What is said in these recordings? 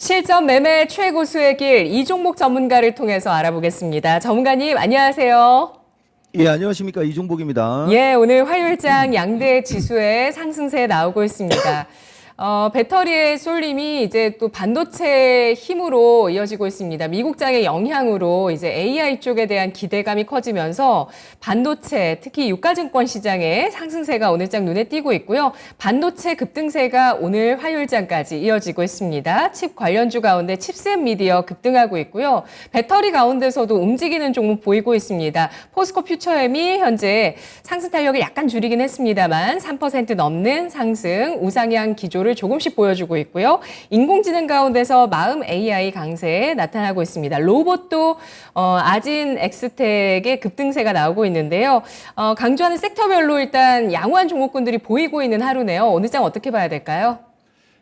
실전 매매 최고수의 길, 이종복 전문가를 통해서 알아보겠습니다. 전문가님, 안녕하세요. 예, 안녕하십니까. 이종복입니다. 예, 오늘 화요일장 양대 지수의 상승세 나오고 있습니다. 배터리의 쏠림이 이제 또 반도체 힘으로 이어지고 있습니다. 미국장의 영향으로 이제 AI 쪽에 대한 기대감이 커지면서 반도체, 특히 유가증권 시장의 상승세가 오늘장 눈에 띄고 있고요. 반도체 급등세가 오늘 화요일장까지 이어지고 있습니다. 칩 관련주 가운데 칩셋 미디어 급등하고 있고요. 배터리 가운데서도 움직이는 종목 보이고 있습니다. 포스코 퓨처엠이 현재 상승 탄력을 약간 줄이긴 했습니다만 3% 넘는 상승, 우상향 기조를 조금씩 보여주고 있고요. 인공지능 가운데서 마음 AI 강세 나타나고 있습니다. 로봇도 아진 엑스텍의 급등세가 나오고 있는데요. 강조하는 섹터별로 일단 양호한 종목군들이 보이고 있는 하루네요. 오늘 장 어떻게 봐야 될까요?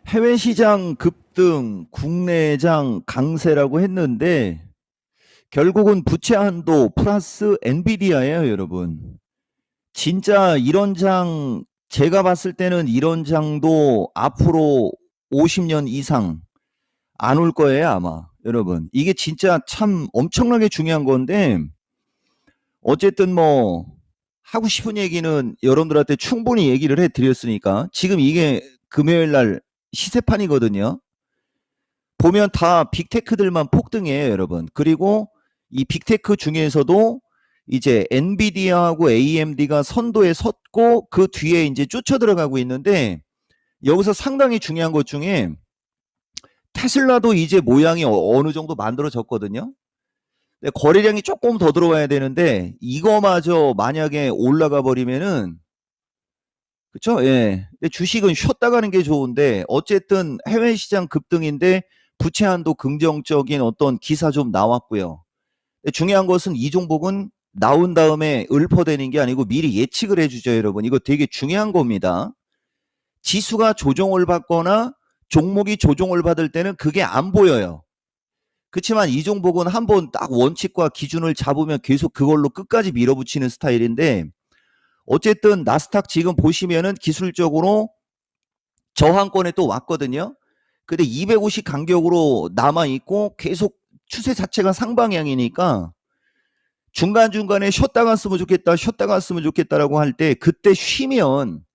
해외 시장 급등, 국내장 강세라고 했는데 결국은 부채 한도 플러스 엔비디아예요, 여러분. 진짜 이런 장 제가 봤을 때는 이런 장도 앞으로 50년 이상 안 올 거예요, 아마. 여러분. 이게 진짜 참 엄청나게 중요한 건데 어쨌든 뭐 하고 싶은 얘기는 여러분들한테 충분히 얘기를 해 드렸으니까 지금 이게 금요일 날 시세판이거든요. 보면 다 빅테크들만 폭등해요, 여러분. 그리고 이 빅테크 중에서도 이제 엔비디아하고 AMD가 선도에 섰고 그 뒤에 이제 쫓아 들어가고 있는데 여기서 상당히 중요한 것 중에 테슬라도 이제 모양이 어느 정도 만들어졌거든요. 근데 거래량이 조금 더 들어와야 되는데 이거마저 만약에 올라가 버리면은 그쵸? 예. 근데 주식은 쉬었다 가는 게 좋은데 어쨌든 해외 시장 급등인데 부채 한도 긍정적인 어떤 기사 좀 나왔고요. 근데 중요한 것은 이 종목은 나온 다음에 읊어대는 게 아니고 미리 예측을 해주죠, 여러분. 이거 되게 중요한 겁니다. 지수가 조정을 받거나 종목이 조정을 받을 때는 그게 안 보여요. 그렇지만 이 종목은 한번 딱 원칙과 기준을 잡으면 계속 그걸로 끝까지 밀어붙이는 스타일인데 어쨌든 나스닥 지금 보시면은 기술적으로 저항권에 또 왔거든요. 근데 250 간격으로 남아있고 계속 추세 자체가 상방향이니까 중간중간에 쉬었다 갔으면 좋겠다, 쉬었다 갔으면 좋겠다라고 할 때 그때 쉬면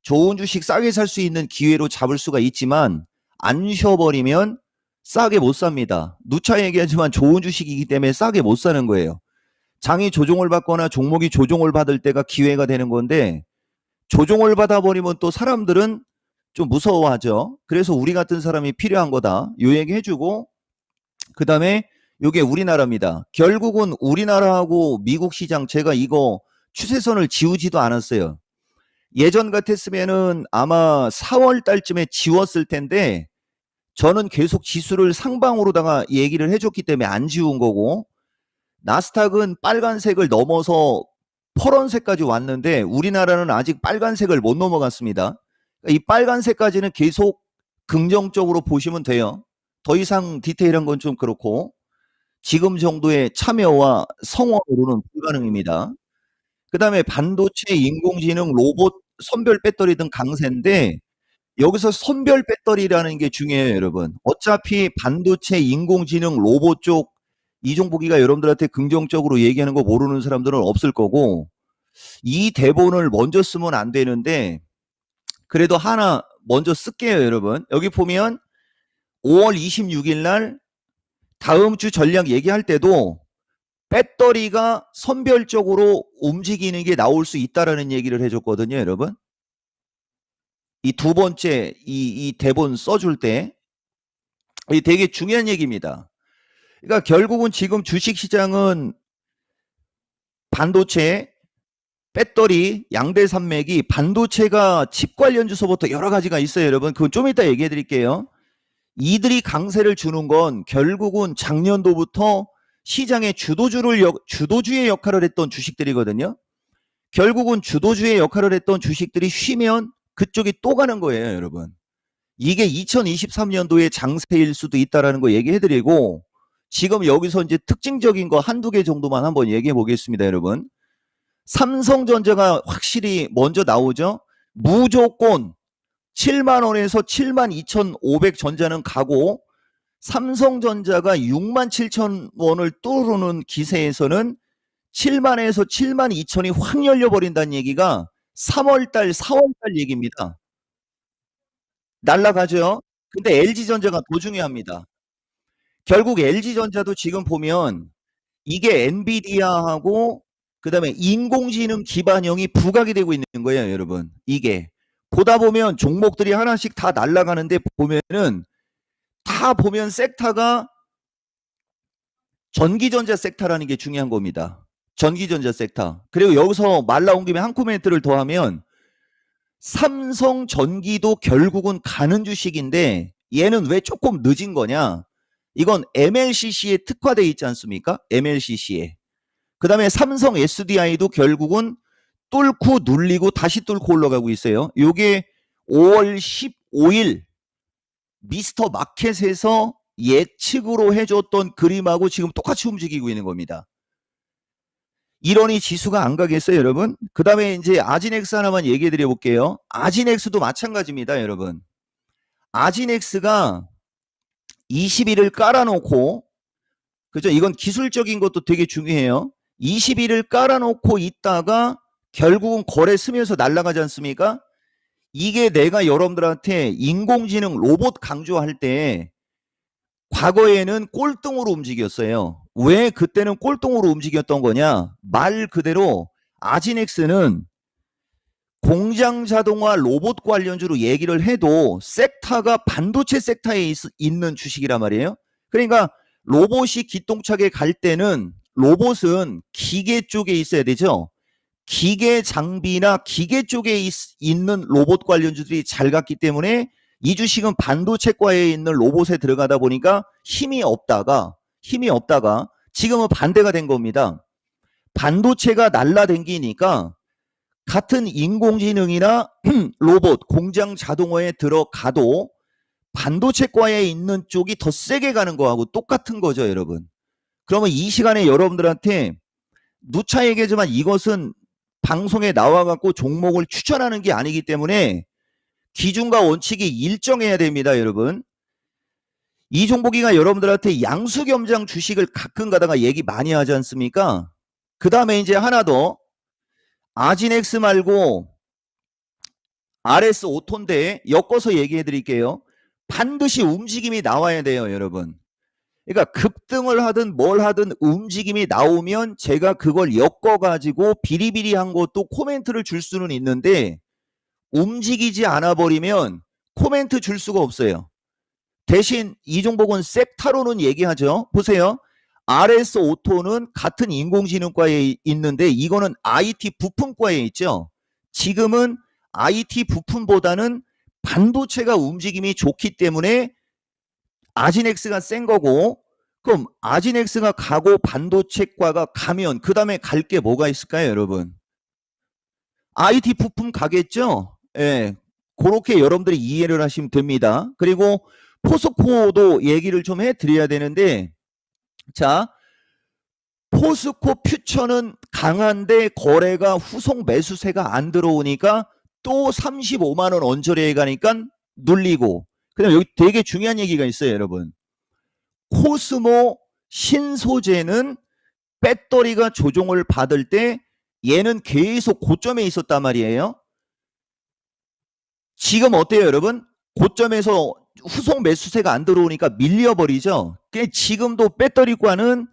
좋은 주식 싸게 살 수 있는 기회로 잡을 수가 있지만 안 쉬어버리면 싸게 못 삽니다. 누차 얘기하지만 좋은 주식이기 때문에 싸게 못 사는 거예요. 장이 조정을 받거나 종목이 조정을 받을 때가 기회가 되는 건데 조정을 받아버리면 또 사람들은 좀 무서워하죠. 그래서 우리 같은 사람이 필요한 거다. 요 얘기 해주고 그 다음에 요게 우리나라입니다. 결국은 우리나라하고 미국 시장 제가 이거 추세선을 지우지도 않았어요. 예전 같았으면은 아마 4월 달쯤에 지웠을 텐데 저는 계속 지수를 상방으로다가 얘기를 해줬기 때문에 안 지운 거고 나스닥은 빨간색을 넘어서 파란색까지 왔는데 우리나라는 아직 빨간색을 못 넘어갔습니다. 이 빨간색까지는 계속 긍정적으로 보시면 돼요. 더 이상 디테일한 건 좀 그렇고 지금 정도의 참여와 성원으로는 불가능입니다. 그 다음에 반도체, 인공지능, 로봇, 선별 배터리 등 강세인데 여기서 선별 배터리라는 게 중요해요, 여러분. 어차피 반도체, 인공지능, 로봇 쪽 이종복이가 여러분들한테 긍정적으로 얘기하는 거 모르는 사람들은 없을 거고 이 대본을 먼저 쓰면 안 되는데 그래도 하나 먼저 쓸게요, 여러분. 여기 보면 5월 26일 날 다음 주 전략 얘기할 때도 배터리가 선별적으로 움직이는 게 나올 수 있다라는 얘기를 해줬거든요, 여러분. 이 두 번째 이 대본 써줄 때 이게 되게 중요한 얘기입니다. 그러니까 결국은 지금 주식시장은 반도체, 배터리, 양대 산맥이 반도체가 칩 관련 주소부터 여러 가지가 있어요, 여러분. 그건 좀 이따 얘기해 드릴게요. 이들이 강세를 주는 건 결국은 작년도부터 시장의 주도주의 역할을 했던 주식들이거든요. 결국은 주도주의 역할을 했던 주식들이 쉬면 그쪽이 또 가는 거예요, 여러분. 이게 2023년도의 장세일 수도 있다라는 거 얘기해 드리고 지금 여기서 이제 특징적인 거 한두 개 정도만 한번 얘기해 보겠습니다, 여러분. 삼성전자가 확실히 먼저 나오죠. 무조건 7만 원에서 72,500 전자는 가고 삼성전자가 6만 7천 원을 뚫는 기세에서는 7만에서 7만 2천이 확 열려버린다는 얘기가 3월달, 4월달 얘기입니다. 날라가죠. 근데 LG전자가 더 중요합니다. 결국 LG전자도 지금 보면 이게 엔비디아하고 그다음에 인공지능 기반형이 부각이 되고 있는 거예요, 여러분. 이게 보다 보면 종목들이 하나씩 다 날아가는데 보면은 다 보면 섹터가 전기전자 섹터라는 게 중요한 겁니다. 전기전자 섹터. 그리고 여기서 말 나온 김에 한 코멘트를 더하면 삼성전기도 결국은 가는 주식인데 얘는 왜 조금 늦은 거냐? 이건 MLCC에 특화되어 있지 않습니까? MLCC에. 그 다음에 삼성 SDI도 결국은 뚫고 눌리고 다시 뚫고 올라가고 있어요. 요게 5월 15일 미스터 마켓에서 예측으로 해줬던 그림하고 지금 똑같이 움직이고 있는 겁니다. 이러니 지수가 안 가겠어요, 여러분? 그 다음에 이제 아진엑스 하나만 얘기해 드려 볼게요. 아진엑스도 마찬가지입니다, 여러분. 아진엑스가 20일을 깔아놓고, 그죠? 이건 기술적인 것도 되게 중요해요. 20일을 깔아놓고 있다가 결국은 거래 쓰면서 날아가지 않습니까? 이게 내가 여러분들한테 인공지능 로봇 강조할 때 과거에는 꼴등으로 움직였어요. 왜 그때는 꼴등으로 움직였던 거냐? 말 그대로 아진엑스는 공장 자동화 로봇 관련주로 얘기를 해도 섹터가 반도체 섹터에 있는 주식이란 말이에요. 그러니까 로봇이 기똥차게 갈 때는 로봇은 기계 쪽에 있어야 되죠. 기계 장비나 기계 쪽에 있는 로봇 관련주들이 잘 갔기 때문에 이 주식은 반도체과에 있는 로봇에 들어가다 보니까 힘이 없다가 지금은 반대가 된 겁니다. 반도체가 날라댕기니까 같은 인공지능이나 로봇, 공장 자동화에 들어가도 반도체과에 있는 쪽이 더 세게 가는 거하고 똑같은 거죠, 여러분. 그러면 이 시간에 여러분들한테 누차 얘기하지만 이것은 방송에 나와갖고 종목을 추천하는 게 아니기 때문에 기준과 원칙이 일정해야 됩니다, 여러분. 이 종목이가 여러분들한테 양수겸장 주식을 가끔 가다가 얘기 많이 하지 않습니까? 그 다음에 이제 하나 더 아진엑스 말고 RS 오토인데 엮어서 얘기해 드릴게요. 반드시 움직임이 나와야 돼요, 여러분. 그러니까 급등을 하든 뭘 하든 움직임이 나오면 제가 그걸 엮어가지고 비리비리한 것도 코멘트를 줄 수는 있는데 움직이지 않아 버리면 코멘트 줄 수가 없어요. 대신 이 종목은 섹타로는 얘기하죠. 보세요. RS 오토는 같은 인공지능과에 있는데 이거는 IT 부품과에 있죠. 지금은 IT 부품보다는 반도체가 움직임이 좋기 때문에 아진엑스가 센 거고, 그럼 아진엑스가 가고 반도체과가 가면 그 다음에 갈 게 뭐가 있을까요, 여러분? IT 부품 가겠죠? 예. 그렇게 여러분들이 이해를 하시면 됩니다. 그리고 포스코도 얘기를 좀 해드려야 되는데, 자, 포스코 퓨처는 강한데 거래가 후속 매수세가 안 들어오니까 또 35만 원 언저리에 가니까 눌리고, 그다음 여기 되게 중요한 얘기가 있어요, 여러분. 코스모 신소재는 배터리가 조정을 받을 때 얘는 계속 고점에 있었단 말이에요. 지금 어때요, 여러분? 고점에서 후속 매수세가 안 들어오니까 밀려버리죠. 지금도 배터리과는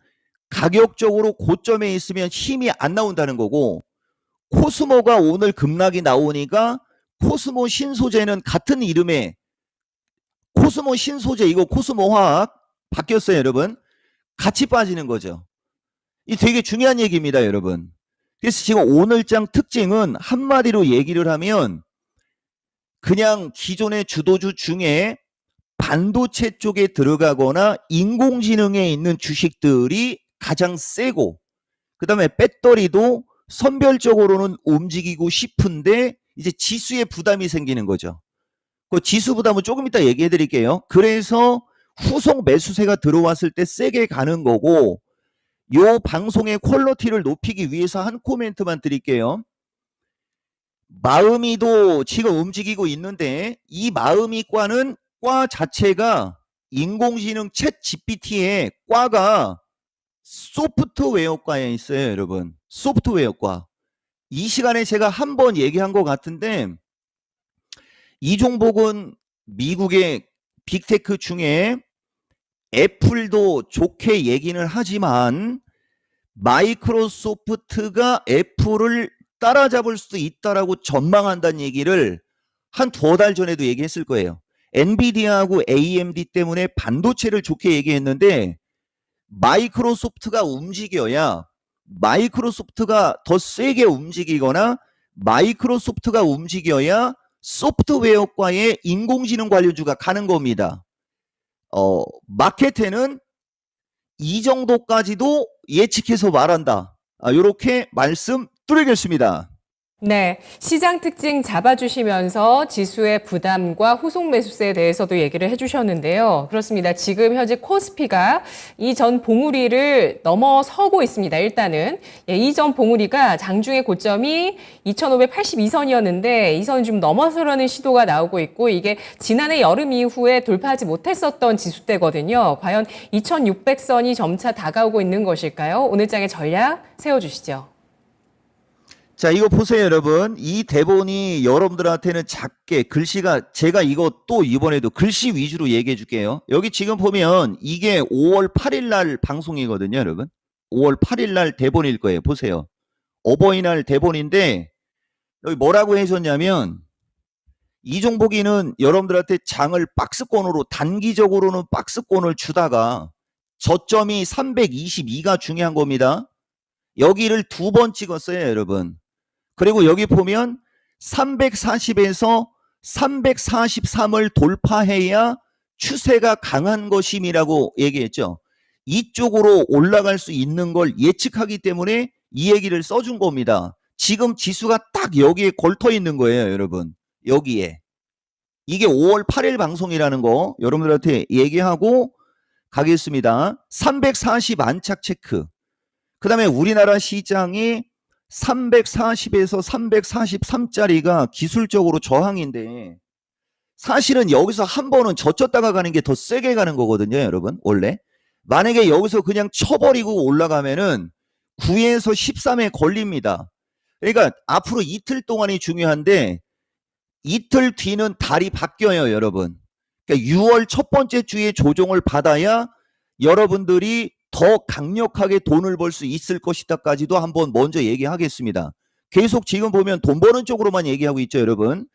가격적으로 고점에 있으면 힘이 안 나온다는 거고, 코스모가 오늘 급락이 나오니까 코스모 신소재는 같은 이름의 코스모 신소재, 이거 코스모 화학 바뀌었어요, 여러분. 같이 빠지는 거죠. 이 되게 중요한 얘기입니다, 여러분. 그래서 지금 오늘장 특징은 한마디로 얘기를 하면 그냥 기존의 주도주 중에 반도체 쪽에 들어가거나 인공지능에 있는 주식들이 가장 세고, 그 다음에 배터리도 선별적으로는 움직이고 싶은데 이제 지수에 부담이 생기는 거죠. 그 지수 부담은 조금 이따 얘기해 드릴게요. 그래서 후속 매수세가 들어왔을 때 세게 가는 거고, 요 방송의 퀄리티를 높이기 위해서 한 코멘트만 드릴게요. 마음이도 지금 움직이고 있는데 이 마음이과는 과 자체가 인공지능 챗 GPT의 과가 소프트웨어과에 있어요, 여러분. 소프트웨어과. 이 시간에 제가 한 번 얘기한 것 같은데 이종복은 미국의 빅테크 중에 애플도 좋게 얘기는 하지만 마이크로소프트가 애플을 따라잡을 수도 있다라고 전망한다는 얘기를 한 2달 전에도 얘기했을 거예요. 엔비디아하고 AMD 때문에 반도체를 좋게 얘기했는데 마이크로소프트가 움직여야 마이크로소프트가 더 세게 움직이거나 마이크로소프트가 움직여야 소프트웨어과의 인공지능 관련주가 가는 겁니다. 마켓에는 이 정도까지도 예측해서 말한다. 이렇게 말씀드리겠습니다. 네, 시장 특징 잡아주시면서 지수의 부담과 후속 매수세에 대해서도 얘기를 해주셨는데요. 그렇습니다. 지금 현재 코스피가 이전 봉우리를 넘어서고 있습니다. 일단은 이전 봉우리가 장중의 고점이 2,582선이었는데 이 선 좀 넘어서려는 시도가 나오고 있고 이게 지난해 여름 이후에 돌파하지 못했었던 지수대거든요. 과연 2,600선이 점차 다가오고 있는 것일까요? 오늘 장의 전략 세워주시죠. 자, 이거 보세요, 여러분. 이 대본이 여러분들한테는 작게 글씨가 제가 이거 또 이번에도 글씨 위주로 얘기해 줄게요. 여기 지금 보면 이게 5월 8일 날 방송이거든요, 여러분. 5월 8일 날 대본일 거예요. 보세요. 어버이날 대본인데 여기 뭐라고 해줬냐면 이종복이는 여러분들한테 장을 박스권으로 단기적으로는 박스권을 주다가 저점이 322가 중요한 겁니다. 여기를 2번 찍었어요, 여러분. 그리고 여기 보면 340에서 343을 돌파해야 추세가 강한 것임이라고 얘기했죠. 이쪽으로 올라갈 수 있는 걸 예측하기 때문에 이 얘기를 써준 겁니다. 지금 지수가 딱 여기에 걸터 있는 거예요, 여러분. 여기에. 이게 5월 8일 방송이라는 거 여러분들한테 얘기하고 가겠습니다. 340 안착 체크. 그 다음에 우리나라 시장이 340에서 343짜리가 기술적으로 저항인데 사실은 여기서 한 번은 젖혔다가 가는 게 더 세게 가는 거거든요, 여러분. 원래 만약에 여기서 그냥 쳐버리고 올라가면은 9에서 13에 걸립니다. 그러니까 앞으로 이틀 동안이 중요한데 이틀 뒤는 달이 바뀌어요, 여러분. 그러니까 6월 첫 번째 주에 조정을 받아야 여러분들이 더 강력하게 돈을 벌 수 있을 것이다까지도 한번 먼저 얘기하겠습니다. 계속 지금 보면 돈 버는 쪽으로만 얘기하고 있죠, 여러분.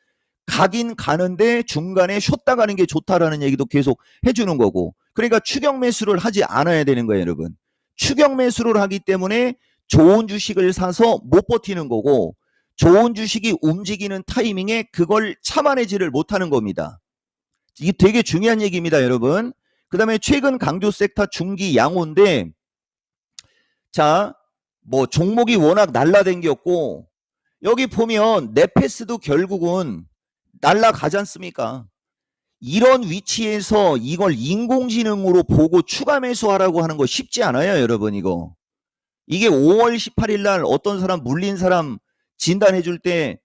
가긴 가는데 중간에 쉬었다 가는 게 좋다라는 얘기도 계속 해주는 거고. 그러니까 추격 매수를 하지 않아야 되는 거예요, 여러분. 추격 매수를 하기 때문에 좋은 주식을 사서 못 버티는 거고 좋은 주식이 움직이는 타이밍에 그걸 참아내지를 못하는 겁니다. 이게 되게 중요한 얘기입니다, 여러분. 그 다음에 최근 강조 섹터 중기 양호인데 자, 뭐 종목이 워낙 날라댕겼고 여기 보면 네페스도 결국은 날라가지 않습니까? 이런 위치에서 이걸 인공지능으로 보고 추가 매수하라고 하는 거 쉽지 않아요, 여러분. 이게 5월 18일 날 어떤 사람 물린 사람 진단해 줄 때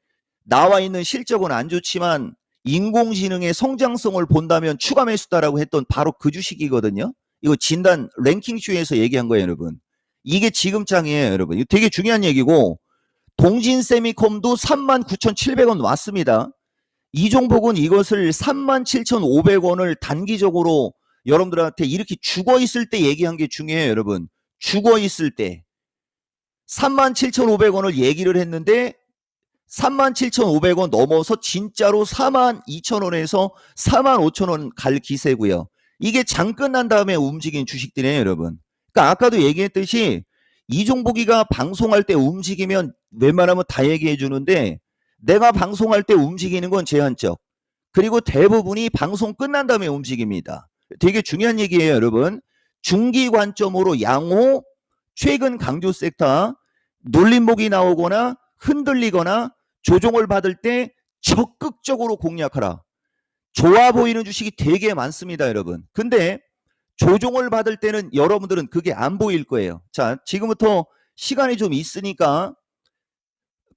나와 있는 실적은 안 좋지만 인공지능의 성장성을 본다면 추가 매수다라고 했던 바로 그 주식이거든요. 이거 진단 랭킹쇼에서 얘기한 거예요, 여러분. 이게 지금 장이에요, 여러분. 이거 되게 중요한 얘기고 동진세미컴도 39,700원 왔습니다. 이종복은 이것을 37,500원을 단기적으로 여러분들한테 이렇게 죽어 있을 때 얘기한 게 중요해요, 여러분. 죽어 있을 때 37,500원을 얘기를 했는데 37,500원 넘어서 진짜로 42,000원에서 45,000원 갈 기세고요. 이게 장 끝난 다음에 움직인 주식들이에요, 여러분. 그러니까 아까도 얘기했듯이 이종복이가 방송할 때 움직이면 웬만하면 다 얘기해 주는데 내가 방송할 때 움직이는 건 제한적. 그리고 대부분이 방송 끝난 다음에 움직입니다. 되게 중요한 얘기예요, 여러분. 중기 관점으로 양호, 최근 강조 섹터, 눌림목이 나오거나 흔들리거나 조정을 받을 때 적극적으로 공략하라. 좋아 보이는 주식이 되게 많습니다, 여러분. 근데 조정을 받을 때는 여러분들은 그게 안 보일 거예요. 자, 지금부터 시간이 좀 있으니까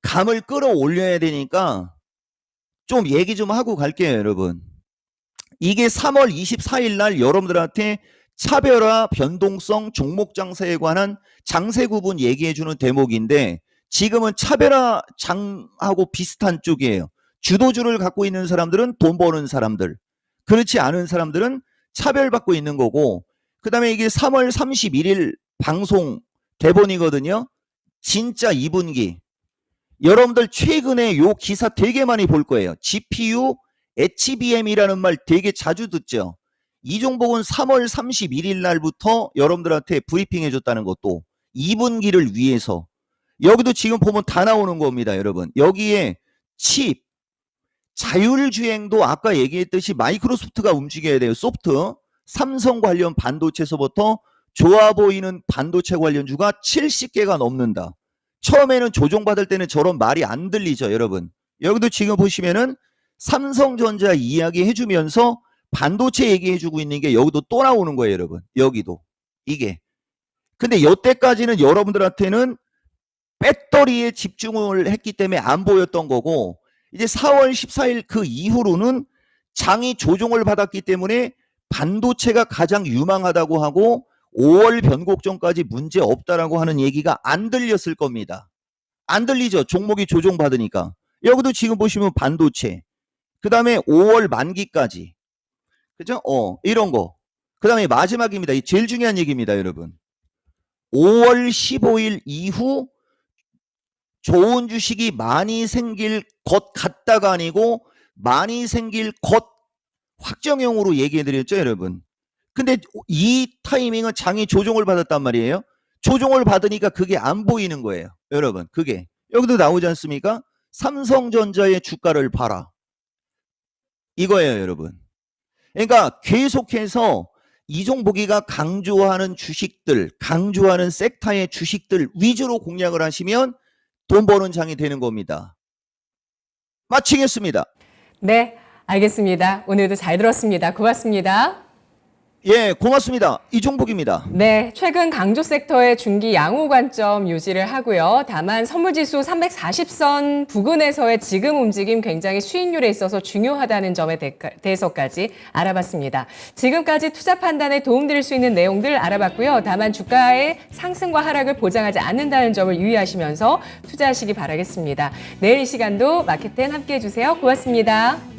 감을 끌어올려야 되니까 좀 얘기 좀 하고 갈게요, 여러분. 이게 3월 24일 날 여러분들한테 차별화 변동성 종목 장세에 관한 장세 구분 얘기해 주는 대목인데 지금은 차별화 장하고 비슷한 쪽이에요. 주도주를 갖고 있는 사람들은 돈 버는 사람들, 그렇지 않은 사람들은 차별받고 있는 거고, 그 다음에 이게 3월 31일 방송 대본이거든요. 진짜 2분기. 여러분들 최근에 요 기사 되게 많이 볼 거예요. GPU, HBM이라는 말 되게 자주 듣죠. 이종복은 3월 31일 날부터 여러분들한테 브리핑 해줬다는 것도 2분기를 위해서. 여기도 지금 보면 다 나오는 겁니다, 여러분. 여기에 칩, 자율주행도 아까 얘기했듯이 마이크로소프트가 움직여야 돼요. 소프트. 삼성 관련 반도체에서부터 좋아 보이는 반도체 관련주가 70개가 넘는다. 처음에는 조정받을 때는 저런 말이 안 들리죠, 여러분. 여기도 지금 보시면은 삼성전자 이야기 해주면서 반도체 얘기해주고 있는 게 여기도 또 나오는 거예요, 여러분. 여기도. 이게. 근데 여태까지는 여러분들한테는 배터리에 집중을 했기 때문에 안 보였던 거고, 이제 4월 14일 그 이후로는 장이 조정을 받았기 때문에 반도체가 가장 유망하다고 하고 5월 변곡점까지 문제 없다라고 하는 얘기가 안 들렸을 겁니다. 안 들리죠? 종목이 조정받으니까. 여기도 지금 보시면 반도체. 그 다음에 5월 만기까지. 그죠? 이런 거. 그 다음에 마지막입니다. 이 제일 중요한 얘기입니다, 여러분. 5월 15일 이후 좋은 주식이 많이 생길 것 같다가 아니고 많이 생길 것 확정형으로 얘기해드렸죠, 여러분. 근데 이 타이밍은 장이 조정을 받았단 말이에요. 조정을 받으니까 그게 안 보이는 거예요, 여러분. 그게 여기도 나오지 않습니까? 삼성전자의 주가를 봐라, 이거예요, 여러분. 그러니까 계속해서 이종복이가 강조하는 주식들, 강조하는 섹터의 주식들 위주로 공략을 하시면 돈 버는 장이 되는 겁니다. 마치겠습니다. 네, 알겠습니다. 오늘도 잘 들었습니다. 고맙습니다. 예, 고맙습니다. 이종복입니다. 네, 최근 강조 섹터의 중기 양호 관점 유지를 하고요. 다만 선물지수 340선 부근에서의 지금 움직임 굉장히 수익률에 있어서 중요하다는 점에 대해서까지 알아봤습니다. 지금까지 투자 판단에 도움드릴 수 있는 내용들 알아봤고요. 다만 주가의 상승과 하락을 보장하지 않는다는 점을 유의하시면서 투자하시기 바라겠습니다. 내일 이 시간도 마켓10 함께해 주세요. 고맙습니다.